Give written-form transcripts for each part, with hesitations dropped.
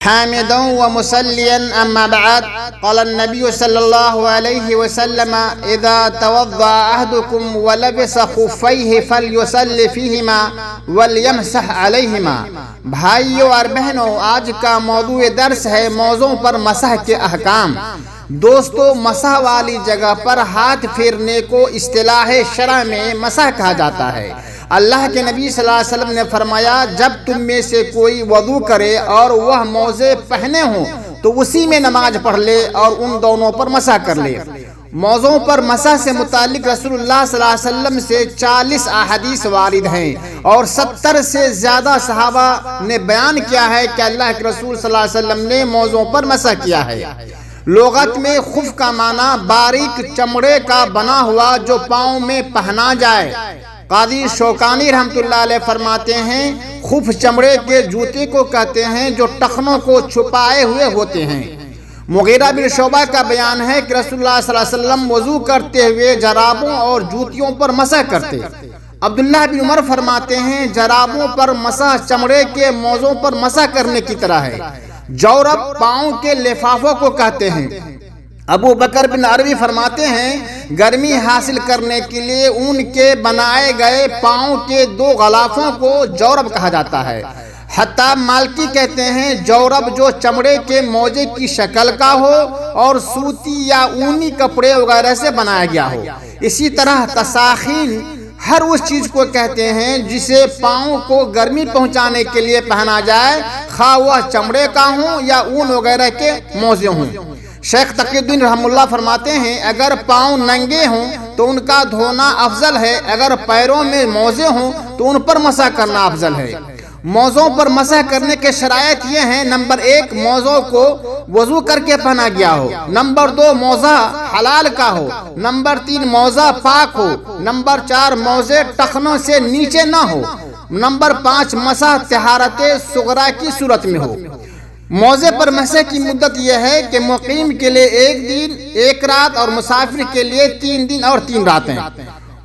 حامدا ومصليا أما بعد قال النبي صلى الله عليه وسلم إذا توضأ أحدكم ولبس خفيه فليصلي فيهما وليمسح عليهما۔ بھائیوں اور بہنوں، آج کا موضوع درس ہے موضوع پر مسح کے احکام۔ دوستو، مسح والی جگہ پر ہاتھ پھیرنے کو اصطلاح شرع میں مسح کہا جاتا ہے۔ اللہ کے نبی صلی اللہ علیہ وسلم نے فرمایا، جب تم میں سے کوئی وضو کرے اور وہ موزے پہنے ہوں تو اسی میں نماز پڑھ لے اور ان دونوں پر مسح کر لے۔ موضوع پر مسح سے متعلق رسول اللہ صلی اللہ علیہ وسلم سے 40 احادیث وارد ہیں اور 70 سے زیادہ صحابہ نے بیان کیا ہے کہ اللہ کے رسول صلی اللہ علیہ وسلم نے موضوع پر مسح کیا ہے۔ لغت میں خف کا معنی باریک چمڑے کا بنا ہوا جو پاؤں میں پہنا جائے۔ قاضی شوکانی رحمۃ اللہ علیہ فرماتے ہیں، خف چمڑے کے جوتے کو کہتے ہیں جو ٹخنوں کو چھپائے ہوئے ہوتے ہیں۔ مغیرہ بن شعبہ کا بیان ہے کہ رسول اللہ صلی اللہ علیہ وسلم وضو کرتے ہوئے جرابوں اور جوتیوں پر مسح کرتے۔ عبداللہ بن عمر فرماتے ہیں، جرابوں پر مسح چمڑے کے موزوں پر مسح کرنے کی طرح ہے۔ جورب پاؤں کے لفافوں کو کہتے ہیں۔ ابو بکر بن عربی فرماتے ہیں، گرمی حاصل کرنے کے لیے اون کے بنائے گئے پاؤں کے 2 غلافوں کو جورب کہا جاتا ہے۔ حتیٰ مالکی کہتے ہیں، جورب جو چمڑے کے موزے کی شکل کا ہو اور سوتی یا اونی کپڑے وغیرہ سے بنایا گیا ہو۔ اسی طرح تساخین ہر اس چیز کو کہتے ہیں جسے پاؤں کو گرمی پہنچانے کے لیے پہنا جائے، خواہ وہ چمڑے کا ہوں یا اون وغیرہ کے موزے ہوں۔ شیخ تقی الدین رحمہ اللہ فرماتے ہیں، اگر پاؤں ننگے ہوں تو ان کا دھونا افضل ہے، اگر پیروں میں موزے ہوں تو ان پر مسح کرنا افضل ہے۔ موزوں پر مسح کرنے کے شرائط یہ ہیں، نمبر 1 موزوں کو وضو کر کے پہنا گیا ہو، نمبر 2 موزہ حلال کا ہو، نمبر 3 موزہ پاک ہو، نمبر 4 موزے ٹخنوں سے نیچے نہ ہو، نمبر 5 مسح طہارت صغرا کی صورت میں ہو۔ موزے پر مسح کی مدت یہ ہے کہ مقیم کے لیے 1 دن 1 رات اور مسافر کے لیے 3 دن اور 3 راتیں۔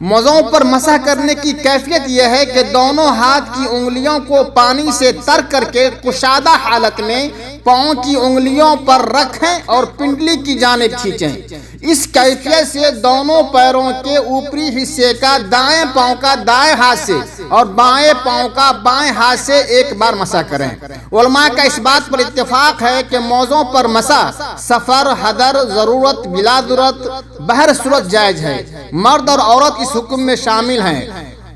موزوں پر مسح کرنے کی کیفیت یہ ہے کہ دونوں ہاتھ کی انگلیوں کو پانی سے تر کر کے کشادہ حالت میں پاؤں کی انگلیوں پر رکھیں اور پنڈلی کی جانب کھینچیں۔ اس کیفیت سے دونوں پیروں کے اوپری حصے کا دائیں پاؤں کا دائیں ہاتھ سے اور بائیں پاؤں کا بائیں ہاتھ سے 1 بار مسح کریں۔ علماء کا اس بات پر اتفاق ہے کہ موزوں پر مسح سفر، حضر، ضرورت، بلا ضرورت، بہر صورت جائز ہے۔ مرد اور عورت اس حکم میں شامل ہیں۔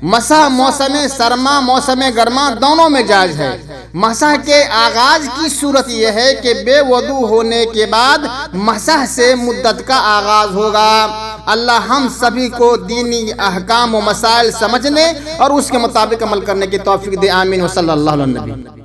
مسح موسم سرما موسم گرما دونوں میں جائز ہے۔ مسح کے آغاز کی صورت یہ ہے کہ بے وضو ہونے کے بعد مسح سے مدت کا آغاز ہوگا۔ اللہ ہم سبھی کو دینی احکام و مسائل سمجھنے اور اس کے مطابق عمل کرنے کی توفیق دے، آمین و صلی اللہ علیہ وسلم۔